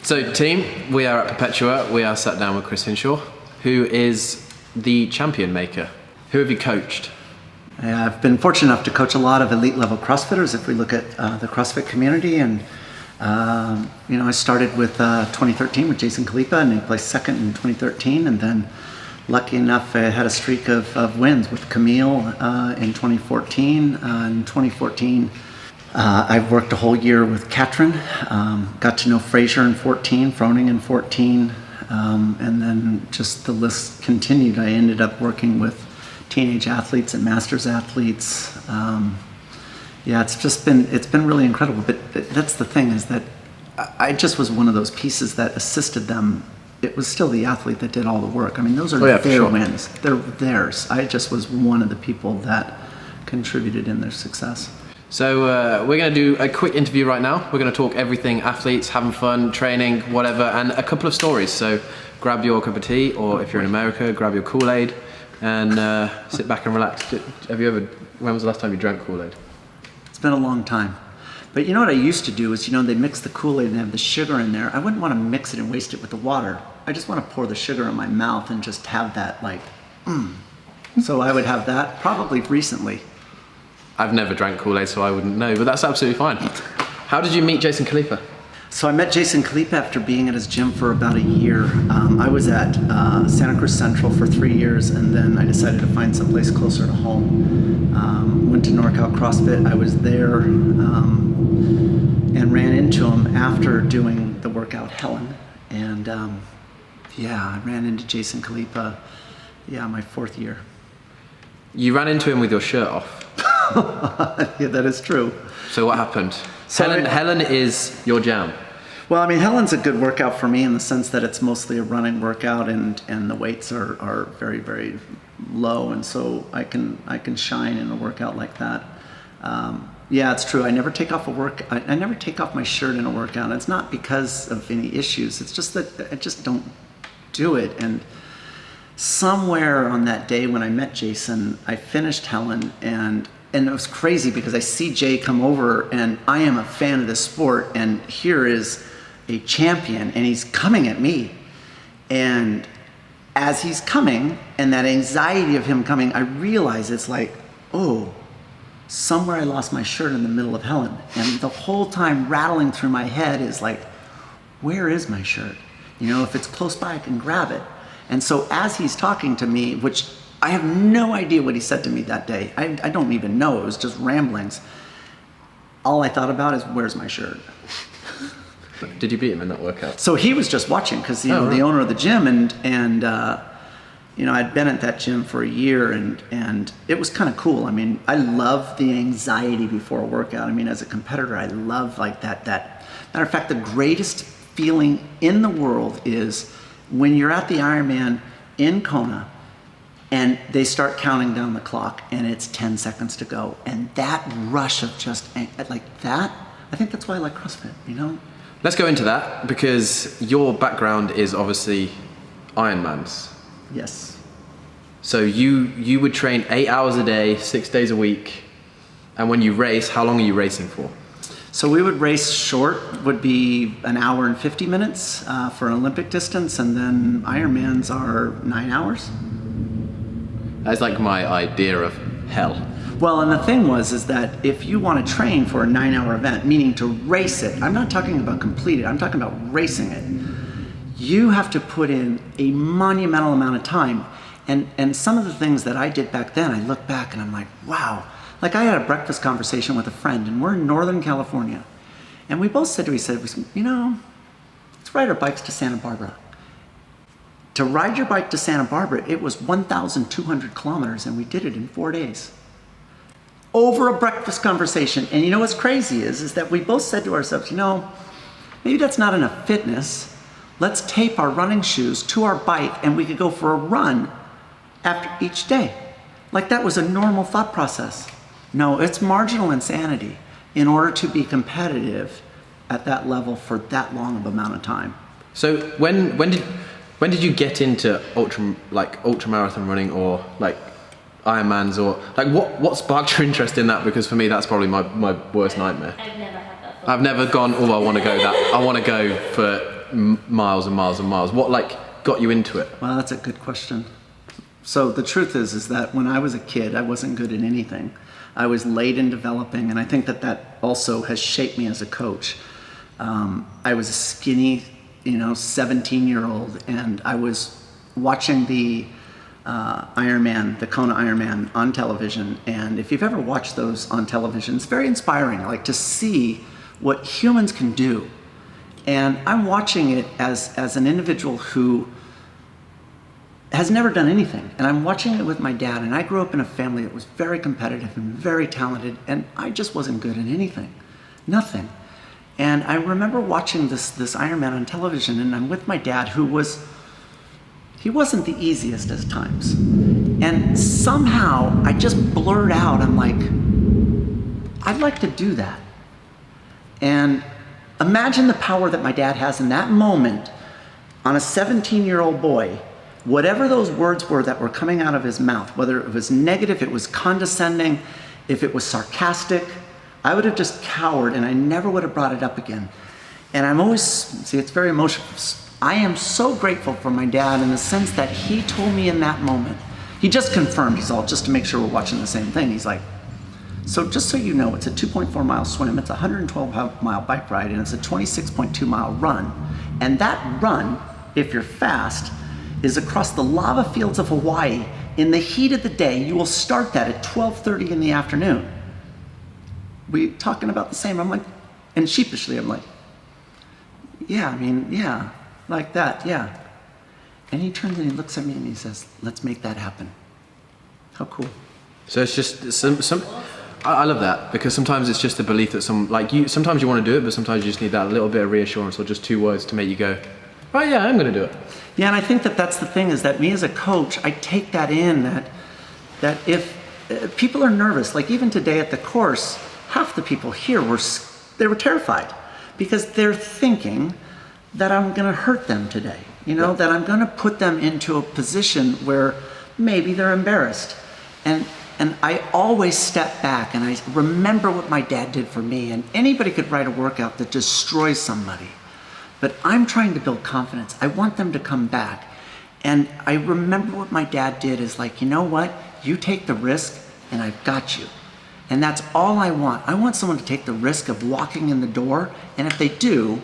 So team, we are at Perpetua. We are sat down with Chris Hinshaw, who is the champion maker. Who have you coached? I've been fortunate enough to coach a lot of elite level CrossFitters if we look at the CrossFit community. And I started with 2013 with Jason Khalipa, and he placed second in 2013. And then lucky enough, I had a streak of wins with Camille in 2014. In 2014, I've worked a whole year with Katrin, got to know Fraser in 14, Froning in 14, and then just the list continued. I ended up working with teenage athletes and masters athletes. It's been really incredible. But that's the thing, is that I just was one of those pieces that assisted them. It was still the athlete that did all the work. I mean, those are their wins. They're theirs. I just was one of the people that contributed in their success. So we're going to do a quick interview right now. We're going to talk everything athletes, having fun, training, whatever, and a couple of stories. So grab your cup of tea, or if you're in America, grab your Kool-Aid and sit back and relax. When was the last time you drank Kool-Aid? It's been a long time. But you know what I used to do is, they mix the Kool-Aid and have the sugar in there. I wouldn't want to mix it and waste it with the water. I just want to pour the sugar in my mouth and just have that So I would have that probably recently. I've never drank Kool-Aid, so I wouldn't know, but that's absolutely fine. How did you meet Jason Khalipa? So I met Jason Khalipa after being at his gym for about a year. I was at Santa Cruz Central for 3 years, and then I decided to find someplace closer to home. Went to NorCal CrossFit. I was there and ran into him after doing the workout Helen. And I ran into Jason Khalipa, my 4th year. You ran into him with your shirt off. Yeah, that is true. So what happened? Helen is your jam. Well, I mean, Helen's a good workout for me in the sense that it's mostly a running workout, and the weights are very, very low, and so I can shine in a workout like that. It's true. I never take off I never take off my shirt in a workout. It's not because of any issues. It's just that I just don't do it. And somewhere on that day when I met Jason, I finished Helen, and it was crazy because I see Jay come over, and I am a fan of this sport, and here is a champion, and he's coming at me. And as he's coming, and that anxiety of him coming, I realize it's like, somewhere I lost my shirt in the middle of Helen. And the whole time rattling through my head is like, where is my shirt? If it's close by, I can grab it. And so as he's talking to me, which I have no idea what he said to me that day. I don't even know. It was just ramblings. All I thought about is, where's my shirt? Did you beat him in that workout? So he was just watching because the owner of the gym, and I'd been at that gym for a year, and it was kind of cool. I mean, I love the anxiety before a workout. I mean, as a competitor, I love that. Matter of fact, the greatest feeling in the world is when you're at the Ironman in Kona, and they start counting down the clock, and it's 10 seconds to go. And that rush of just like that, I think that's why I like CrossFit, Let's go into that, because your background is obviously Ironmans. Yes. So you would train 8 hours a day, 6 days a week. And when you race, how long are you racing for? So we would race short, would be an hour and 50 minutes for an Olympic distance. And then Ironmans are 9 hours. That's like my idea of hell. Well, and the thing is that if you want to train for a 9-hour event, meaning to race it, I'm not talking about complete it, I'm talking about racing it. You have to put in a monumental amount of time. And some of the things that I did back then, I look back and I'm like, wow. Like I had a breakfast conversation with a friend, and we're in Northern California. And we both said let's ride our bikes to Santa Barbara. To ride your bike to Santa Barbara, it was 1,200 kilometers, and we did it in 4 days. Over a breakfast conversation. And what's crazy is that we both said to ourselves, maybe that's not enough fitness. Let's tape our running shoes to our bike, and we could go for a run after each day. Like that was a normal thought process. No, it's marginal insanity in order to be competitive at that level for that long of amount of time. So when did you get into ultra marathon running, or like Ironmans, or like what sparked your interest in that? Because for me, that's probably my worst nightmare. I've never had that thought. I've never gone, I want to go that. I want to go for miles and miles and miles? What like got you into it? Well, that's a good question. So the truth is that when I was a kid, I wasn't good at anything. I was late in developing, and I think that also has shaped me as a coach. I was a skinny, 17-year-old, and I was watching the Ironman, the Kona Ironman on television. And if you've ever watched those on television, it's very inspiring, like to see what humans can do. And I'm watching it as an individual who has never done anything. And I'm watching it with my dad, and I grew up in a family that was very competitive and very talented, and I just wasn't good at anything, nothing. And I remember watching this Ironman on television, and I'm with my dad, he wasn't the easiest at times. And somehow I just blurred out, I'm like, I'd like to do that. And imagine the power that my dad has in that moment on a 17-year-old boy. Whatever those words were that were coming out of his mouth, whether it was negative, it was condescending, if it was sarcastic, I would have just cowered and I never would have brought it up again. And I'm always, see, it's very emotional. I am so grateful for my dad in the sense that he told me in that moment, he just confirmed, he's all, just to make sure we're watching the same thing. He's like, so just so you know, it's a 2.4 mile swim, it's a 112 mile bike ride, and it's a 26.2 mile run. And that run, if you're fast, is across the lava fields of Hawaii in the heat of the day. You will start that at 12:30 in the afternoon. We talking about the same? I'm like, and sheepishly, I'm like, yeah, yeah, like that, yeah. And he turns and he looks at me and he says, let's make that happen. How cool. So it's just I love that, because sometimes it's just the belief that sometimes you want to do it, but sometimes you just need that little bit of reassurance or just two words to make you go, oh yeah, I'm going to do it. Yeah, and I think that's the thing, is that me as a coach, I take that in, that if people are nervous, like even today at the course, half the people here they were terrified because they're thinking that I'm going to hurt them today, that I'm going to put them into a position where maybe they're embarrassed. And I always step back and I remember what my dad did for me, and anybody could write a workout that destroys somebody. But I'm trying to build confidence. I want them to come back. And I remember what my dad did is like, you know what? You take the risk and I've got you. And that's all I want. I want someone to take the risk of walking in the door. And if they do,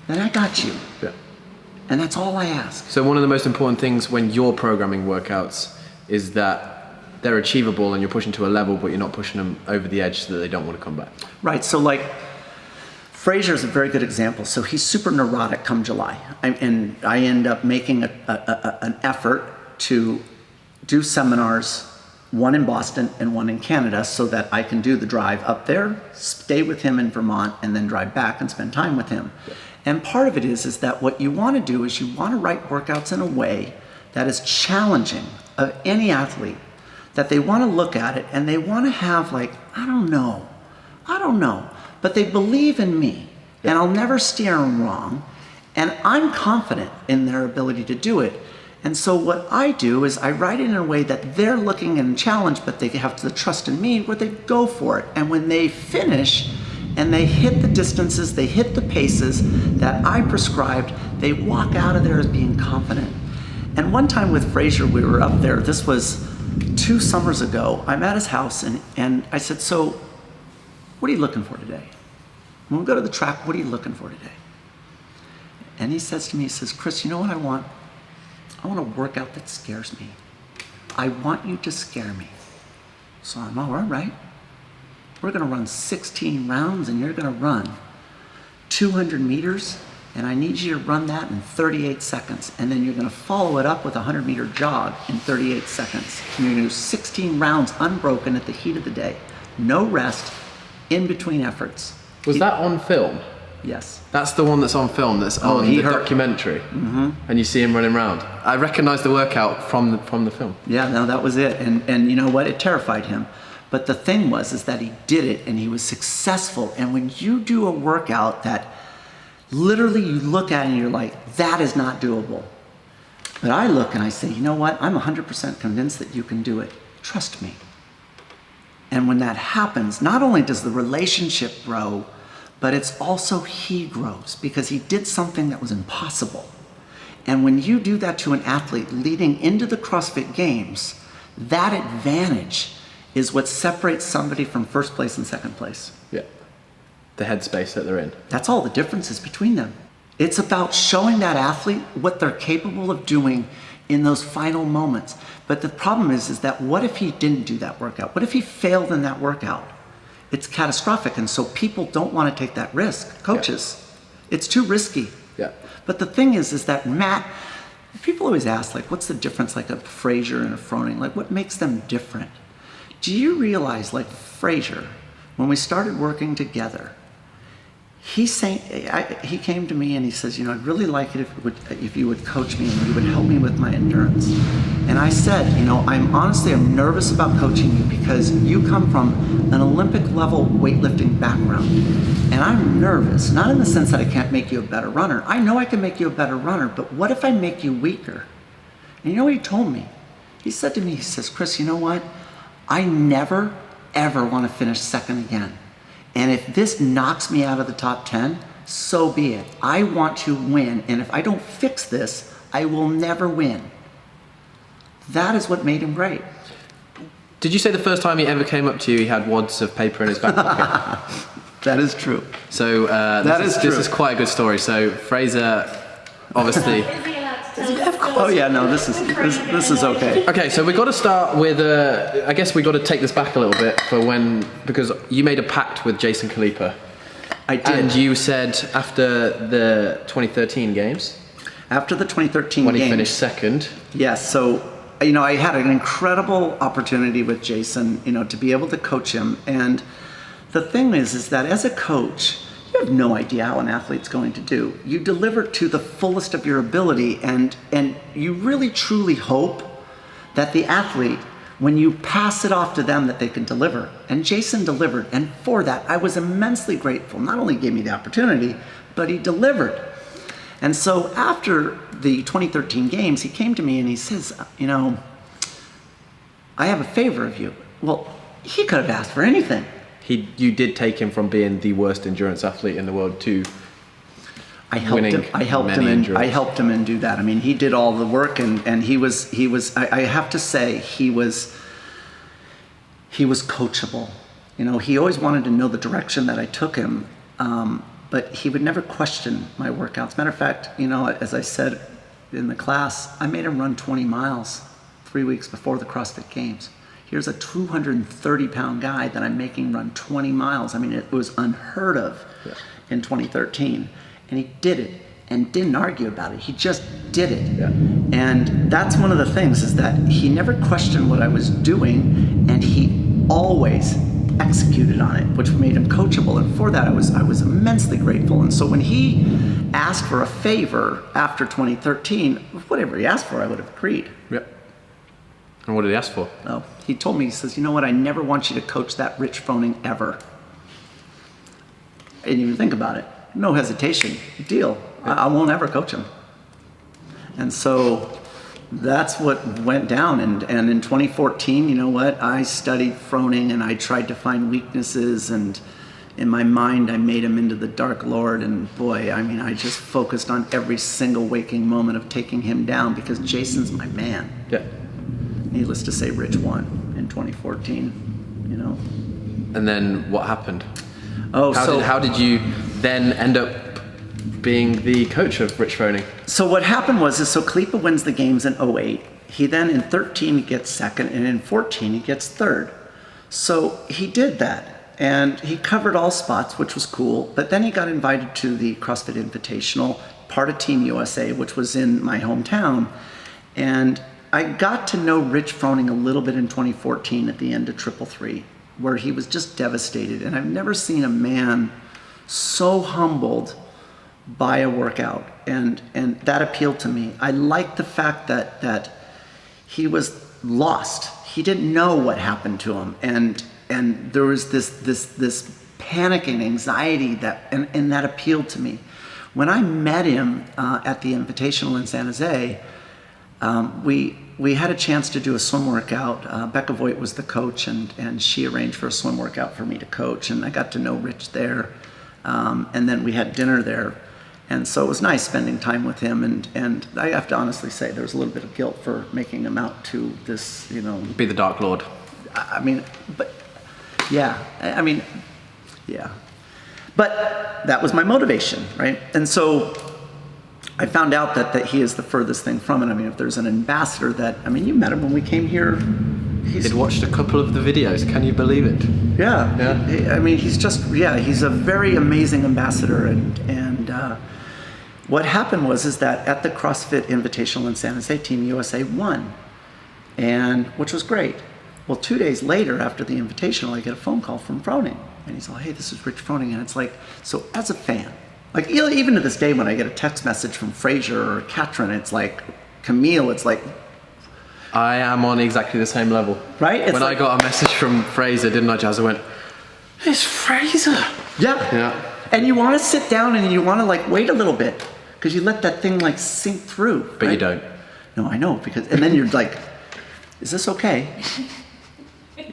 then I got you. Yeah. And that's all I ask. So one of the most important things when you're programming workouts is that they're achievable and you're pushing to a level, but you're not pushing them over the edge so that they don't want to come back. Right. So like, Fraser is a very good example. So he's super neurotic come July. And I end up making an effort to do seminars, one in Boston and one in Canada, so that I can do the drive up there, stay with him in Vermont, and then drive back and spend time with him. Yeah. And part of it is that what you want to do is you want to write workouts in a way that is challenging of any athlete, that they want to look at it and they want to have like, I don't know. But they believe in me, and I'll never steer them wrong, and I'm confident in their ability to do it. And so what I do is I write it in a way that they're looking and challenged, but they have the trust in me where they go for it. And when they finish and they hit the distances, they hit the paces that I prescribed, they walk out of there as being confident. And one time with Fraser, we were up there, this was 2 summers ago, I'm at his house and I said, so what are you looking for today? When we go to the track, what are you looking for today? And he says to me, he says, Chris, you know what I want? I want a workout that scares me. I want you to scare me. So I'm all right. We're gonna run 16 rounds and you're gonna run 200 meters, and I need you to run that in 38 seconds. And then you're gonna follow it up with a 100-meter jog in 38 seconds. And you're gonna do 16 rounds unbroken at the heat of the day. No rest, in between efforts. Was that on film? Yes. That's the one that's on film, that's on the documentary. Mm-hmm. And you see him running around. I recognize the workout from the film. Yeah, no, that was it. And you know what? It terrified him. But the thing is that he did it and he was successful. And when you do a workout that literally you look at it and you're like, that is not doable. But I look and I say, you know what? I'm 100% convinced that you can do it. Trust me. And when that happens, not only does the relationship grow, but it's also he grows because he did something that was impossible. And when you do that to an athlete leading into the CrossFit Games, that advantage is what separates somebody from first place and second place. Yeah. The headspace that they're in. That's all the differences between them. It's about showing that athlete what they're capable of doing in those final moments. But the problem is that what if he didn't do that workout? What if he failed in that workout? It's catastrophic, and so people don't want to take that risk. Coaches, it's too risky. Yeah. But the thing is that Matt, people always ask, like, what's the difference, like a Fraser and a Froning? Like, what makes them different? Do you realize, like Fraser, when we started working together, he came to me and he says, you know, I'd really like it if you would coach me and you would help me with my endurance. And I said, you know, I'm nervous about coaching you because you come from an Olympic level weightlifting background. And I'm nervous, not in the sense that I can't make you a better runner. I know I can make you a better runner, but what if I make you weaker? And you know what he told me? He said to me, he says, Chris, you know what? I never, ever want to finish second again. And if this knocks me out of the top 10, so be it. I want to win, and if I don't fix this, I will never win. That is what made him great. Did you say the first time he ever came up to you, he had wads of paper in his back pocket? That is true. So this is quite a good story. So Fraser, obviously. Oh yeah, no, this is okay. Okay, so we got to start with. I guess we got to take this back a little bit because you made a pact with Jason Khalipa. I did. And you said after the 2013 games. After the 2013 when games. When he finished second. Yes. So you know, I had an incredible opportunity with Jason. You know, to be able to coach him. And the thing is that as a coach, you have no idea how an athlete's going to do. You deliver to the fullest of your ability, and you really truly hope that the athlete, when you pass it off to them, that they can deliver. And Jason delivered, and for that, I was immensely grateful. Not only gave me the opportunity, but he delivered. And so after the 2013 games, he came to me and he says, you know, I have a favor of you. Well, he could have asked for anything. You did take him from being the worst endurance athlete in the world to winning. I helped him and do that. I mean, he did all the work, and he was. I have to say, he was coachable. You know, he always wanted to know the direction that I took him, but he would never question my workouts. Matter of fact, you know, as I said in the class, I made him run 20 miles 3 weeks before the CrossFit Games. Here's a 230-pound guy that I'm making run 20 miles. I mean, it was unheard of in 2013. And he did it and didn't argue about it. He just did it. Yeah. And that's one of the things, is that he never questioned what I was doing, and he always executed on it, which made him coachable. And for that, I was immensely grateful. And so when he asked for a favor after 2013, whatever he asked for, I would have agreed. Yep. And what did he ask for? Oh, he told me, he says, you know what, I never want you to coach that Rich Froning ever. I didn't even think about it. No hesitation. Deal. I won't ever coach him. And so that's what went down. And in 2014, you know what, I studied Froning and I tried to find weaknesses, and in my mind I made him into the Dark Lord, and boy, I mean, I just focused on every single waking moment of taking him down, because Jason's my man. Yeah. Needless to say, Rich won in 2014, you know. And then what happened? How did you then end up being the coach of Rich Froning? So what happened was, so Khalipa wins the games in 2008. He then in 13 gets second, and in 14 he gets third. So he did that, and he covered all spots, which was cool. But then he got invited to the CrossFit Invitational, part of Team USA, which was in my hometown. And I got to know Rich Froning a little bit in 2014 at the end of 333, where he was just devastated. And I've never seen a man so humbled by a workout. And that appealed to me. I liked the fact that he was lost. He didn't know what happened to him. And there was this panic and anxiety and that appealed to me. When I met him at the Invitational in San Jose, we had a chance to do a swim workout. Becca Voigt was the coach, and she arranged for a swim workout for me to coach, and I got to know Rich there. And then we had dinner there. And so it was nice spending time with him. And I have to honestly say there was a little bit of guilt for making him out to this, Be the Dark Lord. I mean, but yeah, I mean, yeah. But that was my motivation, right? And so I found out that he is the furthest thing from it. I mean, if there's an ambassador you met him when we came here. He'd watched a couple of the videos. Can you believe it? Yeah. I mean, he's a very amazing ambassador. And what happened is that at the CrossFit Invitational in San Jose, Team USA won, which was great. Well, 2 days later, after the Invitational, I get a phone call from Froning. And he's like, hey, this is Rich Froning. And it's like, so as a fan, like even to this day when I get a text message from Fraser or Katrin, it's like, Camille, it's like, I am on exactly the same level. Right? It's when I got a message from Fraser, didn't I, Jazz? I went, it's Fraser. Yeah. And you want to sit down and you want to wait a little bit because you let that thing sink through. But right? you don't. No, I know. And then you're like, is this okay?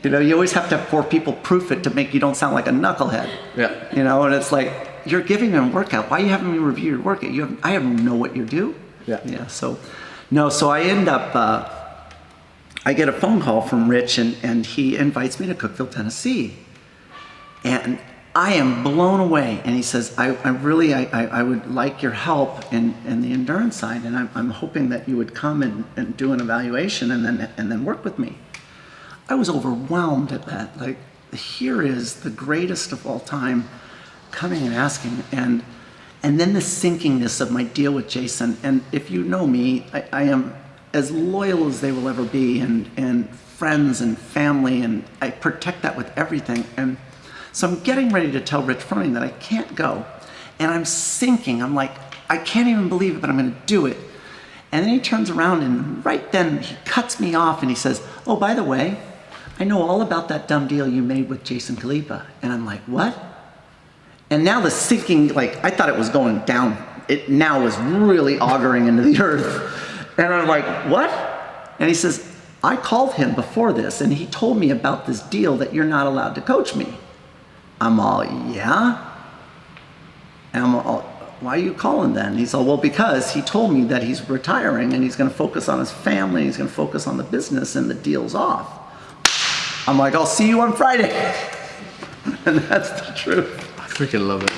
You always have to have 4 people proof it to make you don't sound like a knucklehead. Yeah. And it's like, you're giving me a workout. Why are you having me review your workout? I have know what you do. Yeah. Yeah. So I end up, I get a phone call from Rich and he invites me to Cookeville, Tennessee. And I am blown away. And he says, I would like your help in the endurance side. And I'm hoping that you would come and do an evaluation and then work with me. I was overwhelmed at that. Like, here is the greatest of all time coming and asking. And then the sinkingness of my deal with Jason. And if you know me, I am as loyal as they will ever be, and friends and family, and I protect that with everything. And so I'm getting ready to tell Rich Froning that I can't go. And I'm sinking. I'm like, I can't even believe it, but I'm going to do it. And then he turns around and right then he cuts me off and he says, oh, by the way, I know all about that dumb deal you made with Jason Khalipa. And I'm like, what? And now the sinking, I thought it was going down. It now was really auguring into the earth. And I'm like, what? And he says, I called him before this and he told me about this deal that you're not allowed to coach me. I'm all, yeah? And I'm all, why are you calling then? And he's all, well, because he told me that he's retiring and he's going to focus on his family, he's going to focus on the business, and the deal's off. I'm like, I'll see you on Friday. And that's the truth. I freaking love it.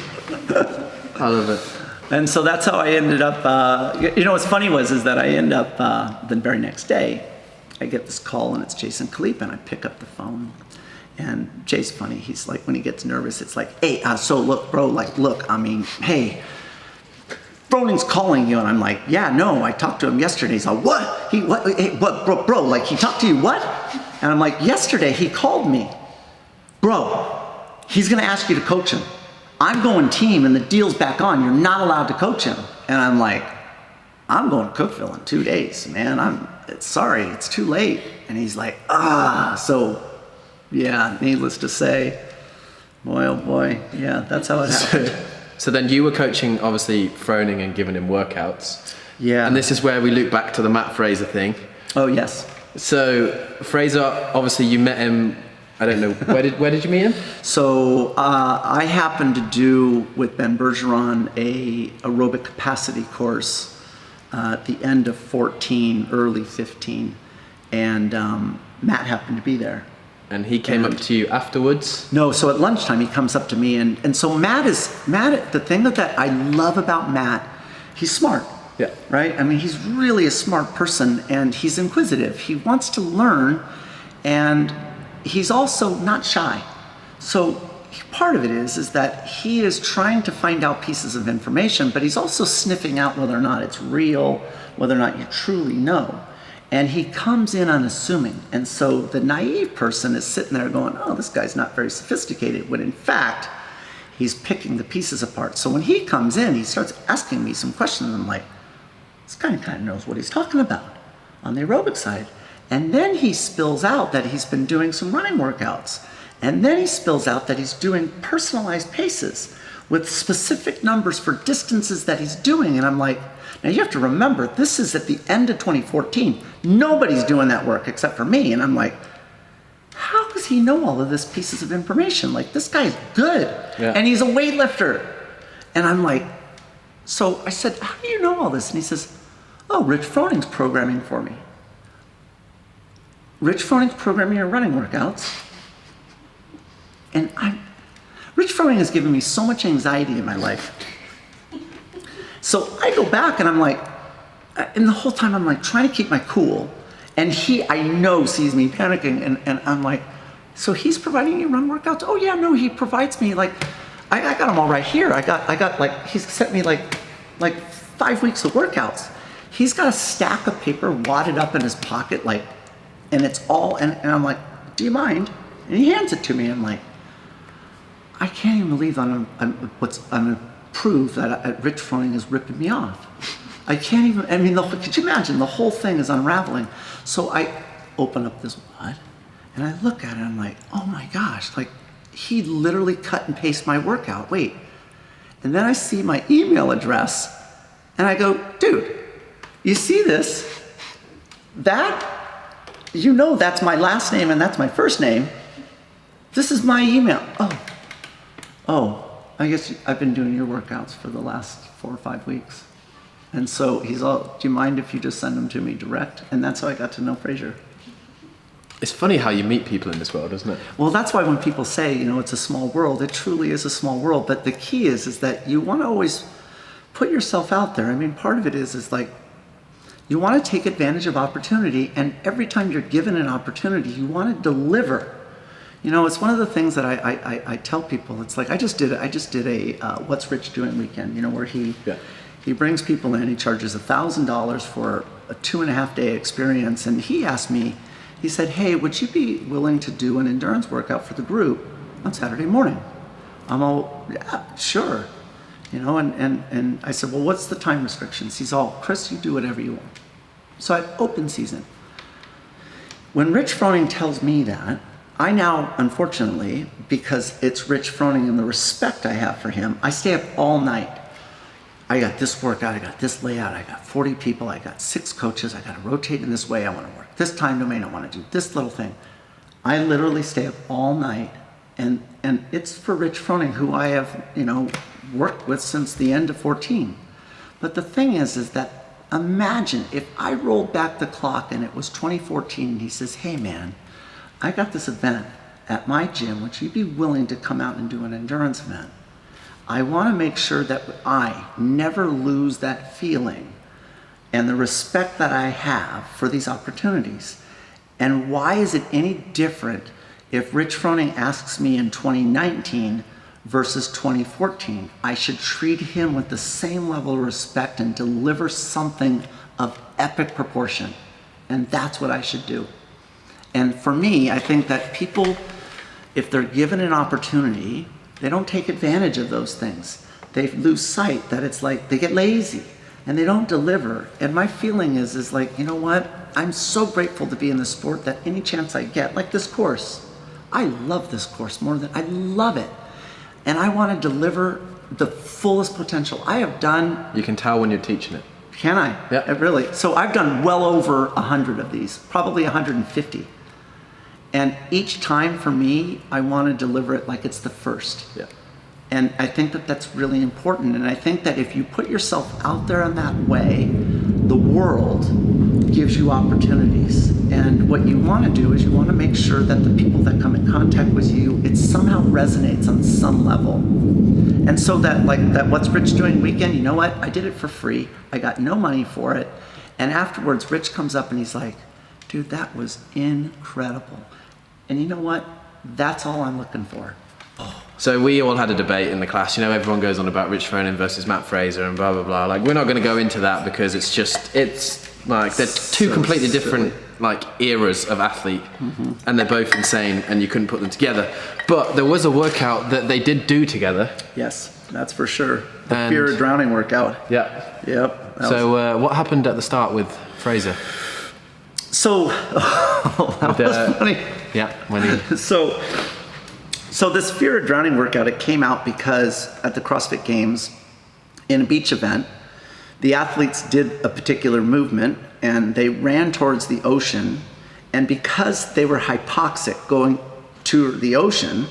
I love it. And so that's how I ended up, what's funny is that I end up, the very next day, I get this call and it's Jason Khalipa, and I pick up the phone. And Jay's funny. He's like, when he gets nervous, it's like, hey, so look, bro, hey, Froning's calling you. And I'm like, yeah, no, I talked to him yesterday. He's like, what? Hey, what, bro, he talked to you, what? And I'm like, yesterday he called me. Bro, he's going to ask you to coach him. I'm going team and the deal's back on. You're not allowed to coach him. And I'm like, I'm going to Cookeville in 2 days, man. Sorry, it's too late. And he's like, so yeah, needless to say, boy, oh boy, yeah, that's how it happened. So then you were coaching, obviously, Froning and giving him workouts. Yeah. And this is where we loop back to the Mat Fraser thing. Oh, yes. So Fraser, obviously you met him, I don't know, where did you meet him? So I happened to do with Ben Bergeron a aerobic capacity course at the end of 14, early 15. And Matt happened to be there. And he came up to you afterwards? No, so at lunchtime he comes up to me, and so Matt, the thing that I love about Matt, he's smart. Yeah. Right? I mean, he's really a smart person, and he's inquisitive. He wants to learn, and he's also not shy. So part of it is that he is trying to find out pieces of information, but he's also sniffing out whether or not it's real, whether or not you truly know. And he comes in unassuming. And so the naive person is sitting there going, oh, this guy's not very sophisticated, when in fact, he's picking the pieces apart. So when he comes in, he starts asking me some questions. And I'm like, this guy kind of knows what he's talking about on the aerobic side. And then he spills out that he's been doing some running workouts. And then he spills out that he's doing personalized paces with specific numbers for distances that he's doing. And I'm like, now you have to remember, this is at the end of 2014. Nobody's doing that work except for me. And I'm like, how does he know all of this pieces of information? Like, this guy's good. Yeah. And he's a weightlifter. And I'm like, so I said, how do you know all this? And he says, oh, Rich Froning's programming for me. Rich Froning's programming your running workouts. And Rich Froning has given me so much anxiety in my life. So I go back and I'm like, and the whole time I'm like trying to keep my cool. And he, I know, sees me panicking, and I'm like, so he's providing you run workouts? Oh yeah, no, he provides me, like, I got them all right here. I got like, he's sent me like 5 weeks of workouts. He's got a stack of paper wadded up in his pocket, like, and it's all, and I'm like, do you mind? And he hands it to me, and I'm like, I can't even believe I'm prove that Rich Froning is ripping me off. I can't even, I mean, could you imagine, the whole thing is unraveling. So I open up this wad and I look at it and I'm like, oh my gosh, like he literally cut and pasted my workout, wait. And then I see my email address and I go, dude, you see this? That, you know that's my last name and that's my first name. This is my email. Oh, I guess I've been doing your workouts for the last 4 or 5 weeks. And so he's all, do you mind if you just send them to me direct? And that's how I got to know Fraser. It's funny how you meet people in this world, isn't it? Well, that's why when people say, you know, it's a small world, it truly is a small world. But the key is that you want to always put yourself out there. I mean, part of it is like, you want to take advantage of opportunity. And every time you're given an opportunity, you want to deliver. You know, it's one of the things that I tell people. It's like, I just did a What's Rich Doing weekend, you know, where he brings people in, he charges $1,000 for a 2.5 day experience. And he asked me, he said, hey, would you be willing to do an endurance workout for the group on Saturday morning? I'm all, yeah, sure. You know, and I said, well, what's the time restrictions? He's all, Chris, you do whatever you want. So I had open season. When Rich Froning tells me that, I now, unfortunately, because it's Rich Froning and the respect I have for him, I stay up all night. I got this workout, I got this layout, I got 40 people, I got 6 coaches, I got to rotate in this way, I want to work this time domain, I want to do this little thing. I literally stay up all night, and it's for Rich Froning, who I have, you know, worked with since the end of 14. But the thing is that imagine if I rolled back the clock and it was 2014 and he says, hey man, I got this event at my gym, would you be willing to come out and do an endurance event? I want to make sure that I never lose that feeling and the respect that I have for these opportunities. And why is it any different if Rich Froning asks me in 2019 versus 2014? I should treat him with the same level of respect and deliver something of epic proportion. And that's what I should do. And for me, I think that people, if they're given an opportunity, they don't take advantage of those things. They lose sight that it's like they get lazy and they don't deliver. And my feeling is like, you know what? I'm so grateful to be in this sport that any chance I get, like this course, I love this course more than, I love it. And I want to deliver the fullest potential. I have done. You can tell when you're teaching it. Can I? Yeah. Really? So I've done well over 100 of these, probably 150. And each time for me, I want to deliver it like it's the first. Yeah. And I think that that's really important. And I think that if you put yourself out there in that way, the world gives you opportunities. And what you want to do is you want to make sure that the people that come in contact with you, it somehow resonates on some level. And so that, like that What's Rich Doing weekend, you know what? I did it for free. I got no money for it. And afterwards, Rich comes up and he's like, dude, that was incredible. And you know what? That's all I'm looking for. So we all had a debate in the class. You know, everyone goes on about Rich Froning versus Mat Fraser and blah, blah, blah. Like, we're not going to go into that because it's like, they're two completely different, like, eras of athlete. Mm-hmm. And they're both insane and you couldn't put them together. But there was a workout that they did do together. Yes, that's for sure. The fear of drowning workout. Yeah. Yep. So what happened at the start with Fraser? So, that was funny. Yeah, when he... So this fear of drowning workout, it came out because at the CrossFit Games, in a beach event, the athletes did a particular movement and they ran towards the ocean And because they were hypoxic going to the ocean,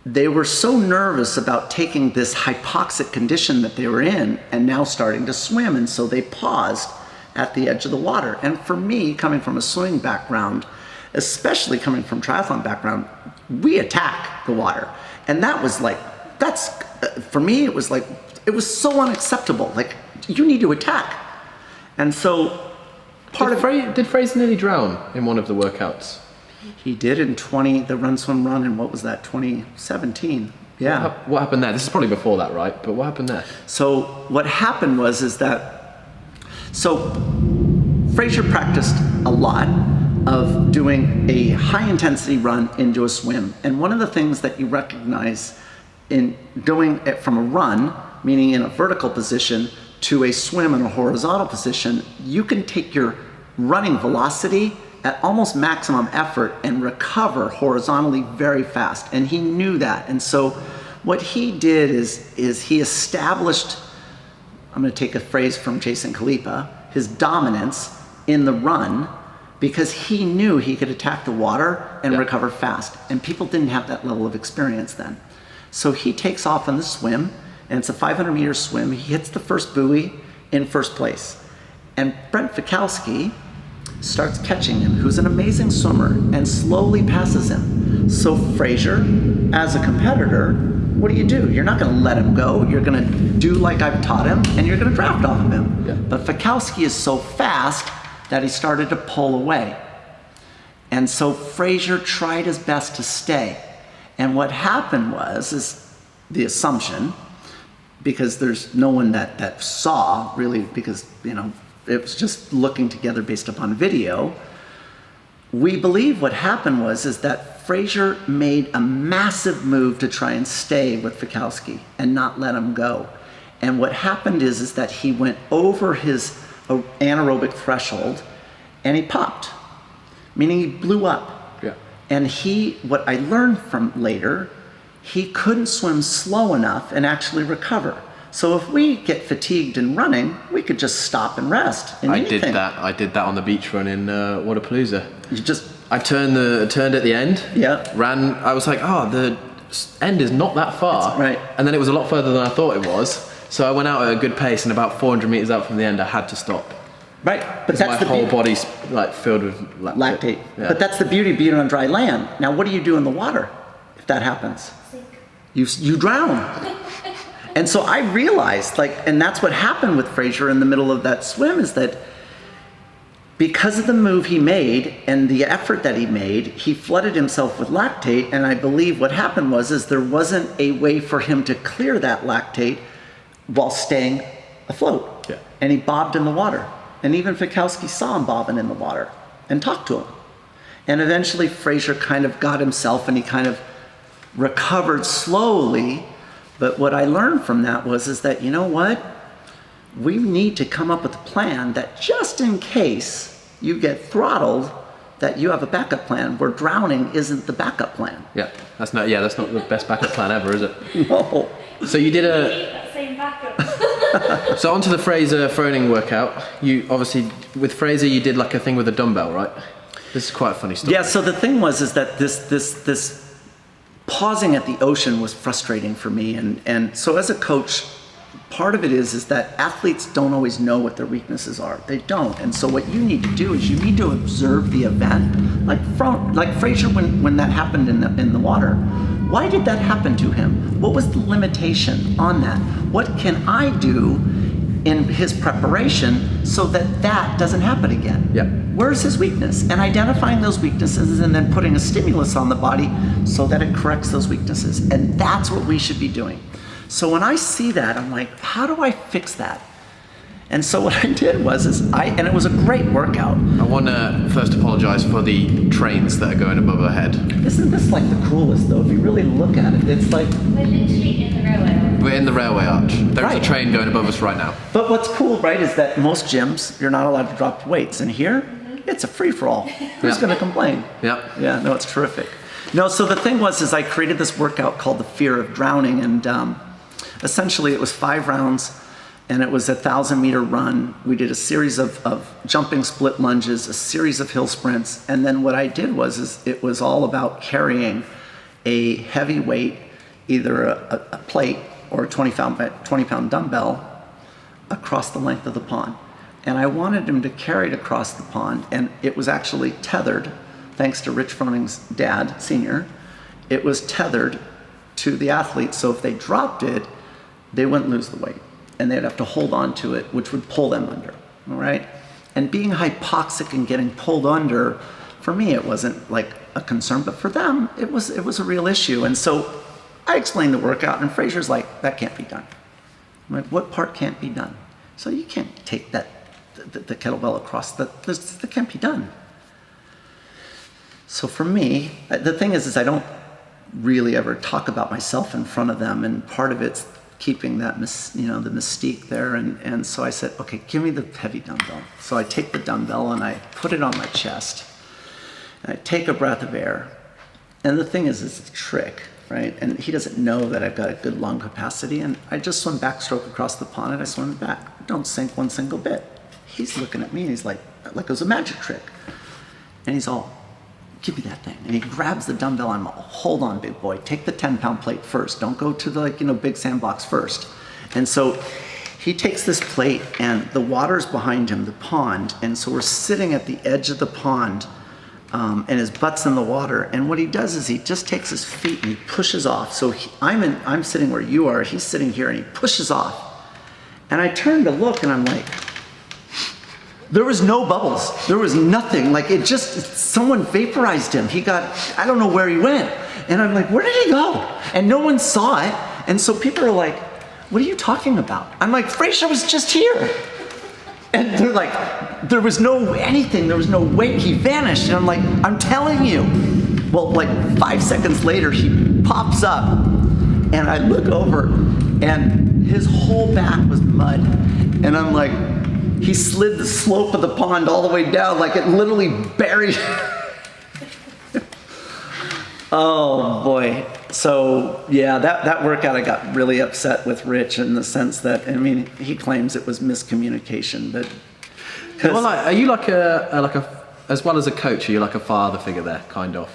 they were so nervous about taking this hypoxic condition that they were in and now starting to swim. And so they paused at the edge of the water. And for me, coming from a swimming background, especially coming from triathlon background, we attack the water. And that was like, for me, it was so unacceptable. Like, you need to attack. And so did Fraser nearly drown in one of the workouts? He did in the run, swim, run, and what was that, 2017? Yeah. What happened there? This is probably before that, right? But what happened there? So what happened was Fraser practiced a lot of doing a high intensity run into a swim. And one of the things that you recognize in doing it from a run, meaning in a vertical position, to a swim in a horizontal position, you can take your running velocity at almost maximum effort and recover horizontally very fast. And he knew that. And so what he did is he established, I'm gonna take a phrase from Jason Khalipa, his dominance in the run, because he knew he could attack the water and recover fast. And people didn't have that level of experience then. So he takes off on the swim, and it's a 500-meter swim. He hits the first buoy in first place. And Brent Fikowski starts catching him, who's an amazing swimmer, and slowly passes him. So Fraser, as a competitor, what do? You're not gonna let him go. You're gonna do like I've taught him, and you're gonna draft off of him. Yeah. But Fikowski is so fast that he started to pull away. And so Fraser tried his best to stay. And what happened is the assumption, because there's no one that saw really, because, it was just looking together based upon video. We believe what happened is that Fraser made a massive move to try and stay with Fikowski and not let him go. And what happened is that he went over his anaerobic threshold and he popped, meaning he blew up. Yeah. And what I learned from later, he couldn't swim slow enough and actually recover. So if we get fatigued in running, we could just stop and rest. I did that on the beach run in Wadapalooza. I turned at the end. Yeah. Ran. I was like, the end is not that far. That's right. And then it was a lot further than I thought it was. So I went out at a good pace, and about 400 meters out from the end, I had to stop. Right, but that's my whole body's filled with lactate. Yeah. But that's the beauty of being on dry land. Now, what do you do in the water if that happens? Sink. You drown. And so I realized, and that's what happened with Fraser in the middle of that swim, is that because of the move he made and the effort that he made, he flooded himself with lactate. And I believe what happened was there wasn't a way for him to clear that lactate while staying afloat. Yeah. And he bobbed in the water. And even Fikowski saw him bobbing in the water and talked to him. And eventually Fraser kind of got himself and he kind of recovered slowly. But what I learned from that is that, you know what? We need to come up with a plan that just in case you get throttled, that you have a backup plan where drowning isn't the backup plan. Yeah, that's not the best backup plan ever, is it? No. So you did that same backup. So onto the Fraser Froning workout. You obviously, with Fraser, you did like a thing with a dumbbell, right? This is quite a funny story. Yeah, so the thing is that this pausing at the ocean was frustrating for me. And so as a coach, part of it is that athletes don't always know what their weaknesses are. They don't. And so what you need to do is you need to observe the event. Like Fraser, when that happened in the water, why did that happen to him? What was the limitation on that? What can I do in his preparation so that doesn't happen again? Yeah. Where's his weakness? And identifying those weaknesses and then putting a stimulus on the body so that it corrects those weaknesses. And that's what we should be doing. So when I see that, I'm like, how do I fix that? And so what I did and it was a great workout. I want to first apologize for the trains that are going above our head. Isn't this like the coolest though? If you really look at it, it's like... We're literally in the railway arch. We're in the railway arch. There's a train going above us right now. But what's cool, right, is that most gyms, you're not allowed to drop weights. And here, it's a free-for-all. Who's going to complain? Yeah. Yeah, no, it's terrific. No, so the thing is I created this workout called the Fear of Drowning. And essentially it was 5 rounds And it was a 1,000-meter run. We did a series of jumping split lunges, a series of hill sprints. And then what I did was it was all about carrying a heavy weight, either a plate or a 20-pound dumbbell across the length of the pond. And I wanted him to carry it across the pond. And it was actually tethered, thanks to Rich Froning's dad, senior. It was tethered to the athlete. So if they dropped it, they wouldn't lose the weight. And they'd have to hold on to it, which would pull them under, all right? And being hypoxic and getting pulled under, for me, it wasn't like a concern, but for them, it was a real issue. And so I explained the workout, and Fraser's like, that can't be done. I'm like, what part can't be done? So you can't take the kettlebell across, that can't be done. So for me, the thing is I don't really ever talk about myself in front of them, and part of it's keeping that, the mystique there. And so I said, okay, give me the heavy dumbbell. So I take the dumbbell and I put it on my chest. And I take a breath of air. And the thing is, it's a trick, right? And he doesn't know that I've got a good lung capacity. And I just swim backstroke across the pond and I swim back. Don't sink one single bit. He's looking at me and he's like it was a magic trick. And he's all, give me that thing. And he grabs the dumbbell. I'm all, hold on, big boy. Take the 10-pound plate first. Don't go to the big sandbox first. And so he takes this plate and the water's behind him, the pond. And so we're sitting at the edge of the pond and his butt's in the water. And what he does is he just takes his feet and he pushes off. So I'm sitting where you are. He's sitting here and he pushes off. And I turn to look and I'm like, there was no bubbles. There was nothing. Like someone vaporized him. I don't know where he went. And I'm like, where did he go? And no one saw it. And so people are like, what are you talking about? I'm like, Fraser was just here. And they're like, there was no anything. There was no weight. He vanished. And I'm like, I'm telling you. Well, like 5 seconds later, he pops up. And I look over and his whole back was mud. And I'm like, he slid the slope of the pond all the way down, like it literally buried. Oh boy. So yeah, that workout I got really upset with Rich in the sense that, he claims it was miscommunication, but. Well, are you like a, as well as a coach, are you like a father figure there, kind of?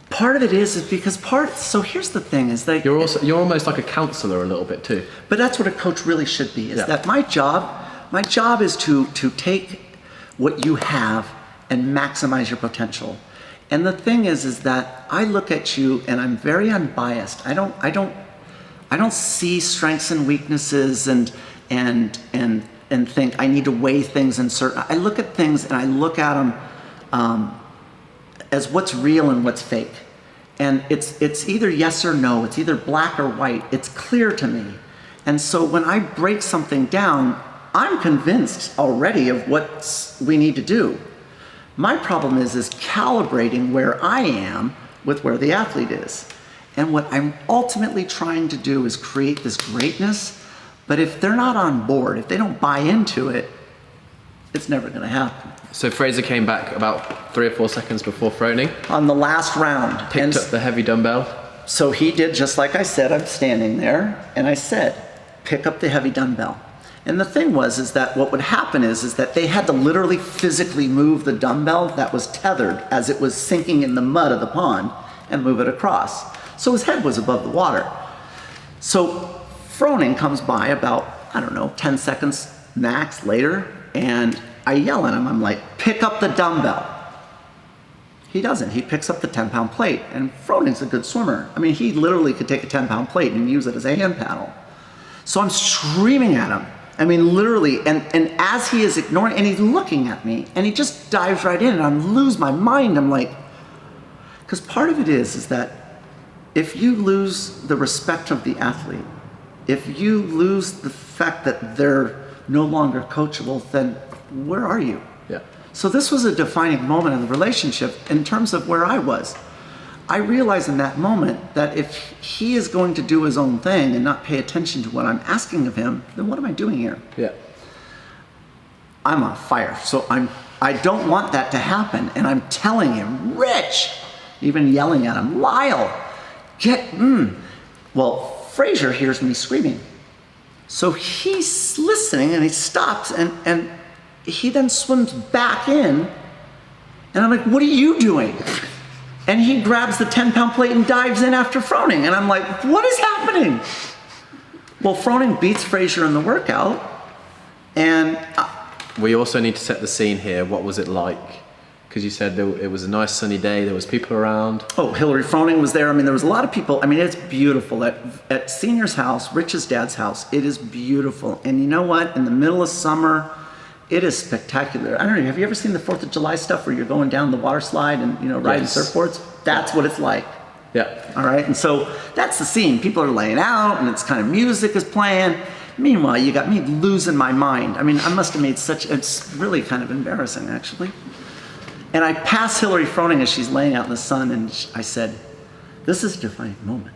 Part of it is because so here's the thing is that. You're almost like a counselor a little bit too. But that's what a coach really should be, is that my job is to take what you have and maximize your potential. And the thing is that I look at you and I'm very unbiased. I don't see strengths and weaknesses and think I need to weigh things in certain. I look at things and I look at them as what's real and what's fake. And it's either yes or no. It's either black or white. It's clear to me. And so when I break something down, I'm convinced already of what we need to do. My problem is calibrating where I am with where the athlete is. And what I'm ultimately trying to do is create this greatness, but if they're not on board, if they don't buy into it, it's never gonna happen. So Fraser came back about 3 or 4 seconds before Froning. On the last round. Picked up the heavy dumbbell. So he did just like I said. I'm standing there and I said, pick up the heavy dumbbell. And the thing was that what would happen is that they had to literally physically move the dumbbell that was tethered as it was sinking in the mud of the pond and move it across. So his head was above the water. So Froning comes by about, 10 seconds max later, and I yell at him. I'm like, pick up the dumbbell. He doesn't. He picks up the 10-pound plate, and Froning's a good swimmer. He literally could take a 10-pound plate and use it as a hand paddle. So I'm screaming at him. Literally, and as he is ignoring, and he's looking at me, and he just dives right in, and I lose my mind. I'm like, because part of it is that if you lose the respect of the athlete, if you lose the fact that they're no longer coachable, then where are you? Yeah. So this was a defining moment in the relationship in terms of where I was. I realized in that moment that if he is going to do his own thing and not pay attention to what I'm asking of him, then what am I doing here? Yeah. I'm on fire. So I don't want that to happen. And I'm telling him, Rich, even yelling at him, Lyle, Well, Fraser hears me screaming. So he's listening and he stops and he then swims back in. And I'm like, what are you doing? And he grabs the 10-pound plate and dives in after Froning. And I'm like, what is happening? Well, Froning beats Fraser in the workout. And we also need to set the scene here. What was it like? Because you said it was a nice sunny day. There was people around. Oh, Hillary Froning was there. I mean, there was a lot of people. I mean, it's beautiful. At Senior's house, Rich's dad's house, it is beautiful. And you know what? In the middle of summer, it is spectacular. I don't know, have you ever seen the 4th of July stuff where you're going down the water slide and, riding surfboards? That's what it's like. Yeah. All right. And so that's the scene. People are laying out and it's kind of music is playing. Meanwhile, you got me losing my mind. I mean, I must have made it's really kind of embarrassing, actually. And I pass Hillary Froning as she's laying out in the sun, and I said, this is a defining moment.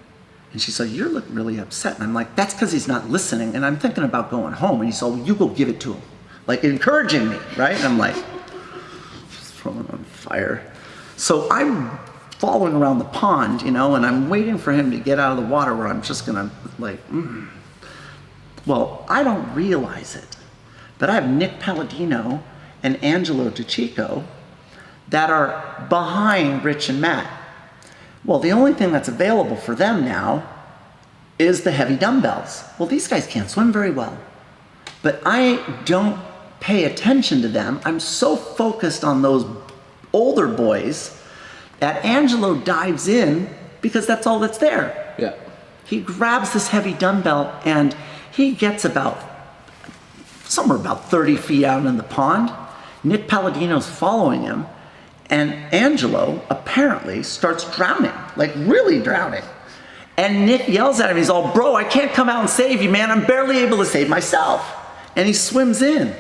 And she said, you're looking really upset. And I'm like, that's because he's not listening, and I'm thinking about going home. And he said, well, you go give it to him. Like, encouraging me, right? And I'm like, just throwing on fire. So I'm following around the pond, and I'm waiting for him to get out of the water where I'm just going to, Well, I don't realize it, but I have Nick Palladino and Angelo DiCicco that are behind Rich and Matt. Well, the only thing that's available for them now is the heavy dumbbells. Well, these guys can't swim very well, but I don't pay attention to them. I'm so focused on those older boys that Angelo dives in because that's all that's there. Yeah. He grabs this heavy dumbbell and he gets somewhere about 30 feet out in the pond. Nick Palladino's following him. And Angelo apparently starts drowning, like really drowning. And Nick yells at him, he's all, bro, I can't come out and save you, man. I'm barely able to save myself. And he swims in.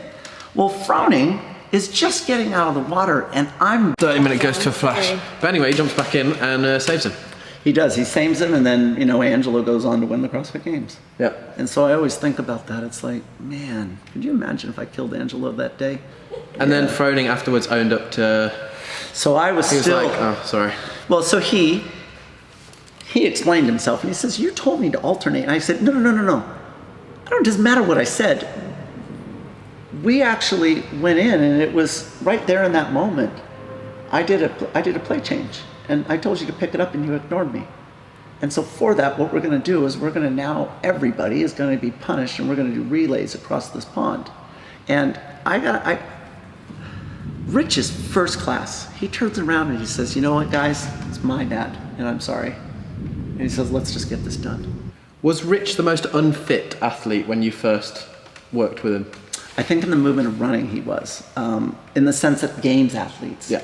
Well, Froning is just getting out of the water and I'm... 30-minute goes to a flash. But anyway, he jumps back in and saves him. He does, he saves him and then, Angelo goes on to win the CrossFit Games. Yeah. And so I always think about that. It's like, man, could you imagine if I killed Angelo that day? And then Froning afterwards owned up to... So I was He was still... like, oh, sorry. Well, so he explained himself and he says, you told me to alternate. And I said, no. It doesn't matter what I said. We actually went in and it was right there in that moment. I did a play change and I told you to pick it up and you ignored me. And so for that, what we're going to do is everybody is going to be punished and we're going to do relays across this pond. And Rich is first class. He turns around and he says, you know what, guys? It's my dad, and I'm sorry. And he says, let's just get this done. Was Rich the most unfit athlete when you first worked with him? I think in the movement of running he was, in the sense that games athletes. Yeah.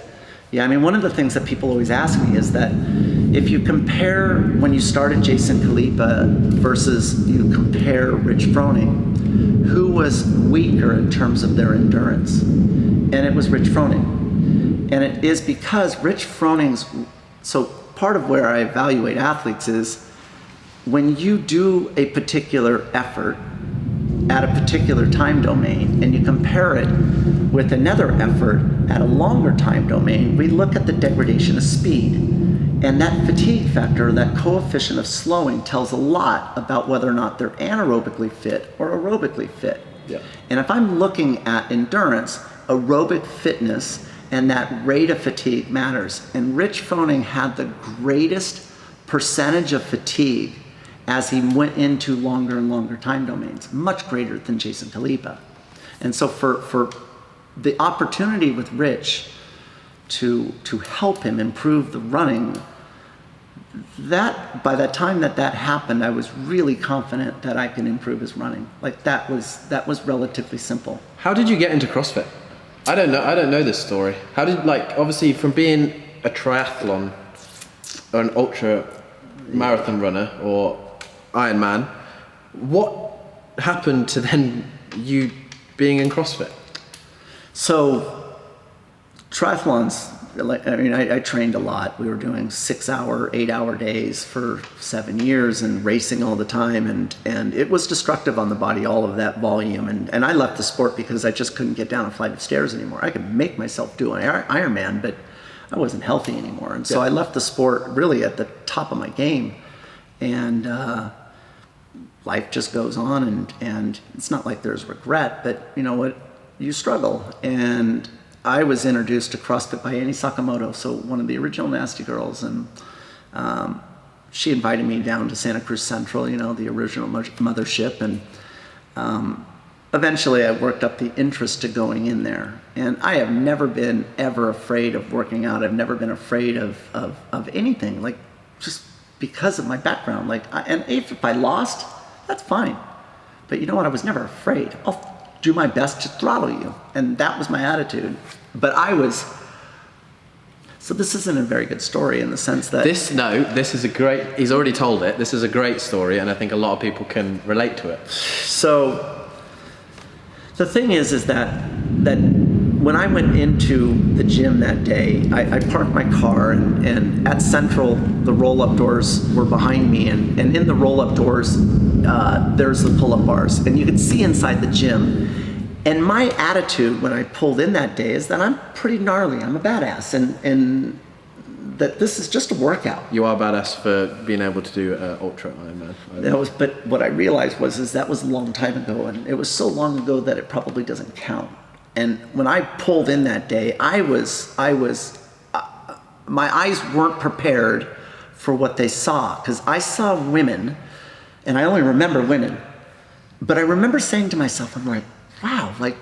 Yeah, I mean, one of the things that people always ask me is that if you compare when you started Jason Khalipa versus you compare Rich Froning, who was weaker in terms of their endurance? And it was Rich Froning. And it is because Rich Froning's, so part of where I evaluate athletes is when you do a particular effort at a particular time domain and you compare it with another effort at a longer time domain, we look at the degradation of speed. And that fatigue factor, that coefficient of slowing tells a lot about whether or not they're anaerobically fit or aerobically fit. Yeah. And if I'm looking at endurance, aerobic fitness and that rate of fatigue matters. And Rich Froning had the greatest percentage of fatigue as he went into longer and longer time domains, much greater than Jason Khalipa. And so for the opportunity with Rich to help him improve the running, that by the time that happened, I was really confident that I could improve his running. Like that was relatively simple. How did you get into CrossFit? I don't know this story. How did, obviously from being a triathlon or an ultra marathon runner or Ironman, what happened to then you being in CrossFit? So triathlons, I trained a lot. We were doing 6-hour, 8-hour days for 7 years and racing all the time. And it was destructive on the body, all of that volume. And I left the sport because I just couldn't get down a flight of stairs anymore. I could make myself do an Ironman, but I wasn't healthy anymore. And so I left the sport really at the top of my game. And life just goes on, and it's not like there's regret, but you know what, you struggle. And I was introduced to CrossFit by Annie Sakamoto, so one of the original Nasty Girls, and she invited me down to Santa Cruz Central, you know, the original mothership, and eventually I worked up the interest to going in there. And I have never been ever afraid of working out. I've never been afraid of anything, like just because of my background. Like, and if I lost, that's fine. But you know what? I was never afraid. I'll do my best to throttle you. And that was my attitude. But so this isn't a very good story in the sense that... This is a great... He's already told it. This is a great story, and I think a lot of people can relate to it. So the thing is that when I went into the gym that day, I parked my car, and at Central, the roll-up doors were behind me, and in the roll-up doors, there's the pull-up bars, and you could see inside the gym. And my attitude when I pulled in that day is that I'm pretty gnarly. I'm a badass, and that this is just a workout. You are badass for being able to do ultra Ironman. But what I realized was that was a long time ago, and it was so long ago that it probably doesn't count. And when I pulled in that day, my eyes weren't prepared for what they saw, because I saw women, and I only remember women, but I remember saying to myself, I'm like, wow, like,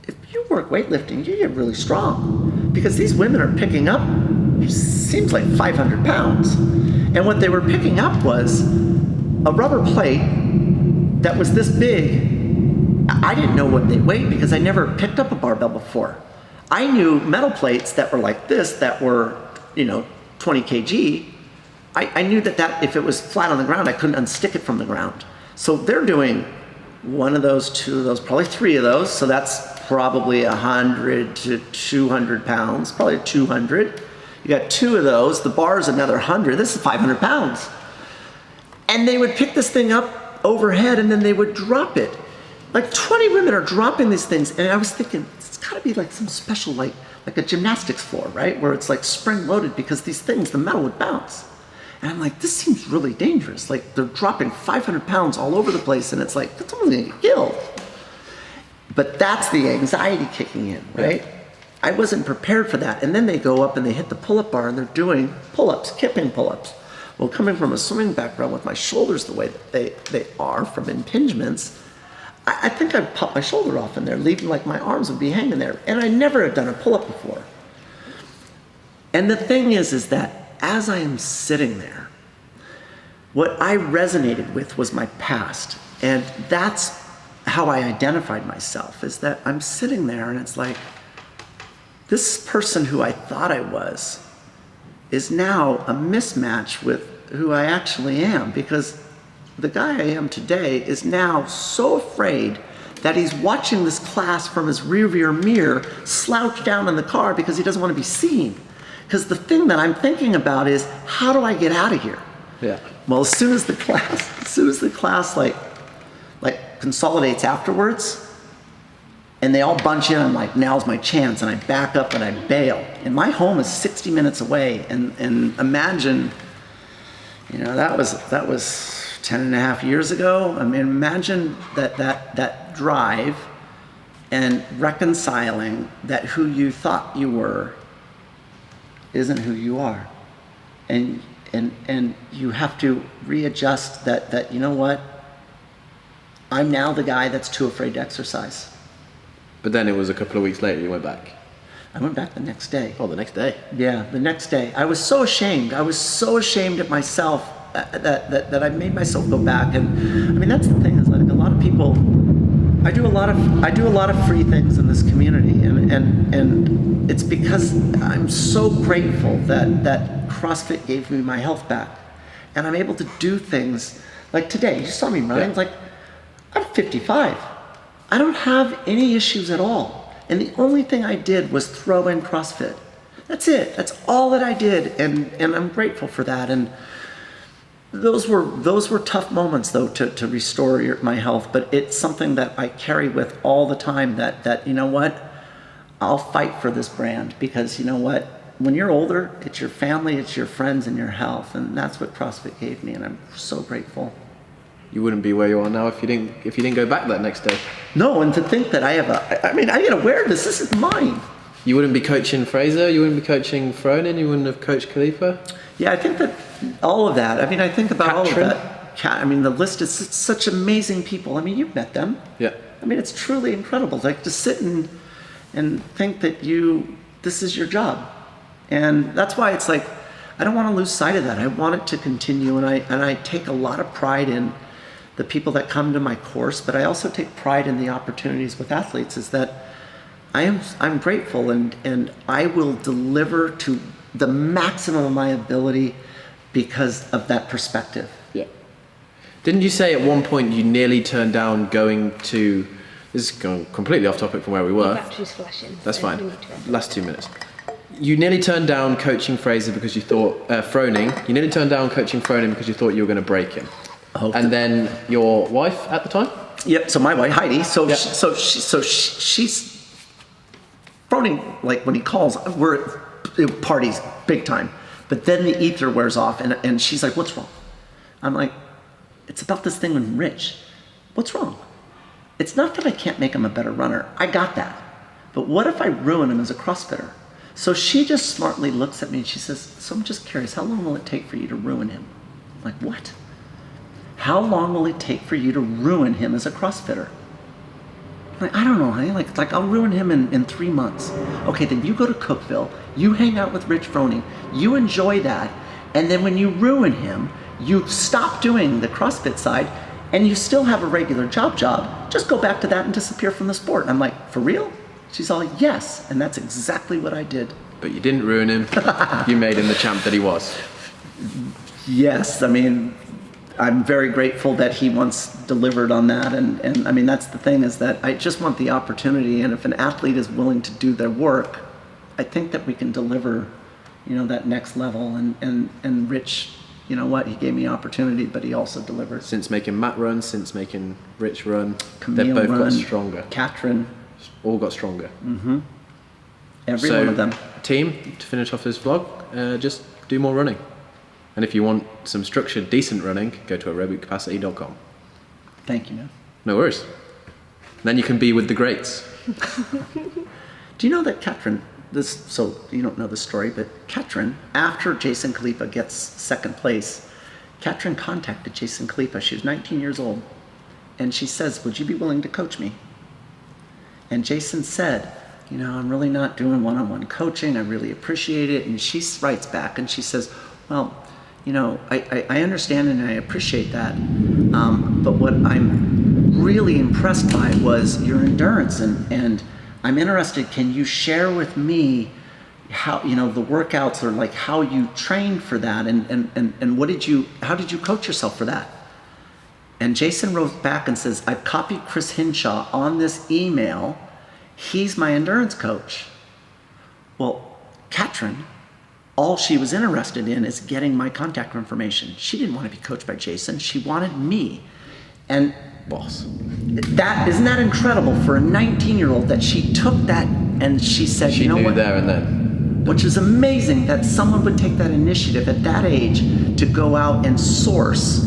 if you work weightlifting, you get really strong. Because these women are picking up, seems like 500 pounds. And what they were picking up was a rubber plate that was this big. I didn't know what they weighed because I never picked up a barbell before. I knew metal plates that were like this, that were, 20 kg. I knew that if it was flat on the ground, I couldn't unstick it from the ground. So they're doing one of those, two of those, probably three of those. So that's probably 100 to 200 pounds, probably 200. You got two of those, the bar's another 100. This is 500 pounds. And they would pick this thing up overhead, and then they would drop it. Like 20 women are dropping these things. And I was thinking, it's gotta be like some special, like a gymnastics floor, right? Where it's like spring loaded, because these things, the metal would bounce. And I'm like, this seems really dangerous. Like, they're dropping 500 pounds all over the place, and it's like, that's only gonna get killed. But that's the anxiety kicking in, right? Yeah. I wasn't prepared for that. And then they go up and they hit the pull-up bar, and they're doing pull-ups, kipping pull-ups. Well, coming from a swimming background with my shoulders the way that they are from impingements, I think I'd pop my shoulder off in there, leaving like my arms would be hanging there. And I never had done a pull-up before. And the thing is that as I am sitting there, what I resonated with was my past. And that's how I identified myself, is that I'm sitting there and it's like, this person who I thought I was is now a mismatch with who I actually am, because the guy I am today is now so afraid that he's watching this class from his rearview mirror slouch down in the car because he doesn't want to be seen. Because the thing that I'm thinking about is, how do I get out of here? Yeah. Well, as soon as the class like consolidates afterwards, and they all bunch in, I'm like, now's my chance, and I back up and I bail. And my home is 60 minutes away, and imagine, that was 10 and a half years ago. I mean, imagine that drive and reconciling that who you thought you were isn't who you are, and you have to readjust that you know what, I'm now the guy that's too afraid to exercise. But then it was a couple of weeks later you went back. I went back the next day. Oh, the next day. Yeah, the next day. I was so ashamed. I was so ashamed of myself that I made myself go back. And I mean, that's the thing, is like a lot of people, I do a lot of free things in this community, and it's because I'm so grateful that CrossFit gave me my health back, and I'm able to do things like today. You saw me running. Yeah. Like, I'm 55. I don't have any issues at all, and the only thing I did was throw in CrossFit. That's it. That's all that I did, and I'm grateful for that. And those were tough moments, though, to restore my health, but it's something that I carry with all the time, that you know what, I'll fight for this brand, because you know what, when you're older, it's your family, it's your friends, and your health, and that's what CrossFit gave me, and I'm so grateful. You wouldn't be where you are now if you didn't go back that next day. No, and to think that I gotta wear this. This is mine. You wouldn't be coaching Fraser. You wouldn't be coaching Froning. You wouldn't have coached Khalipa. Yeah, I think that all of that. I mean, I think about all of Katrin. that. The list is such amazing people. I mean, you've met them. Yeah. I mean, it's truly incredible. Like to sit and think that this is your job, and that's why it's like I don't want to lose sight of that. I want it to continue, and I take a lot of pride in the people that come to my course, but I also take pride in the opportunities with athletes. Is that I'm grateful, and I will deliver to the maximum of my ability because of that perspective. Yeah. Didn't you say at one point you nearly turned down going to? This is going completely off topic from where we were. The battery's flashing. That's so fine. we need to- Last 2 minutes. You nearly turned down coaching Fraser because you thought Froning. You nearly turned down coaching Froning because you thought you were going to break him. And then your wife at the time. Yep. So my wife Heidi. So Yeah. she's Froning. Like when he calls, we're at parties big time. But then the ether wears off, and she's like, "What's wrong?" I'm like, "It's about this thing with Rich. What's wrong? It's not that I can't make him a better runner. I got that. But what if I ruin him as a CrossFitter?" So she just smartly looks at me and she says, "So I'm just curious, how long will it take for you to ruin him?" I'm like, "What? How long will it take for you to ruin him as a CrossFitter?" I'm like, "I don't know, honey. Like I'll ruin him in 3 months." Okay, then you go to Cookville, you hang out with Rich Froning, you enjoy that, and then when you ruin him, you stop doing the CrossFit side, and you still have a regular job, just go back to that and disappear from the sport. I'm like, "For real?" She's all, "Yes," and that's exactly what I did. But you didn't ruin him. You made him the champ that he was. Yes, I mean, I'm very grateful that he once delivered on that, and I mean, that's the thing, is that I just want the opportunity, and if an athlete is willing to do their work, I think that we can deliver, that next level, and Rich, you know what, he gave me opportunity, but he also delivered. Since making Matt run, since making Rich run, Camille they've both run, got stronger. Katrin, All got stronger. every So, one of them. team, to finish off this vlog, just do more running. And if you want some structured, decent running, go to aerobiccapacity.com. Thank you, man. No worries. Then you can be with the greats. Do you know that Katrin, so you don't know the story, but Katrin, after Jason Khalipa gets second place, Katrin contacted Jason Khalipa. She was 19 years old. And she says, "Would you be willing to coach me?" And Jason said, "I'm really not doing one-on-one coaching. I really appreciate it." And she writes back and she says, "Well, I understand and I appreciate that. But what I'm really impressed by was your endurance, and I'm interested, can you share with me how, the workouts, or like how you trained for that, and how did you coach yourself for that?" And Jason wrote back and says, "I've copied Chris Hinshaw on this email. He's my endurance coach." Well, Katrin, all she was interested in is getting my contact information. She didn't want to be coached by Jason. She wanted me. And Boss. isn't that incredible for a 19-year-old that she took that and she said, She "You know knew what?" there and then. Which is amazing that someone would take that initiative at that age to go out and source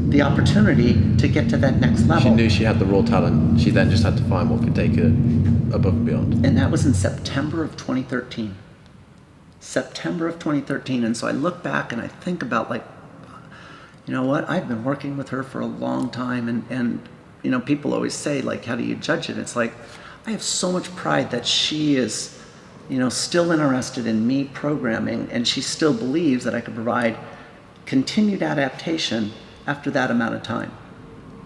the opportunity to get to that next level. She knew she had the raw talent. She then just had to find what could take her above and beyond. And that was in September of 2013. September of 2013. And so I look back and I think about, like, you know what? I've been working with her for a long time. And people always say, like, how do you judge it? It's like, I have so much pride that she is, still interested in me programming, and she still believes that I can provide continued adaptation after that amount of time.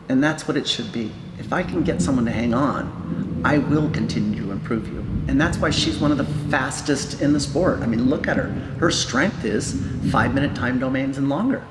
And that's what it should be. If I can get someone to hang on, I will continue to improve you. And that's why she's one of the fastest in the sport. I mean, look at her. Her strength is 5-minute time domains and longer.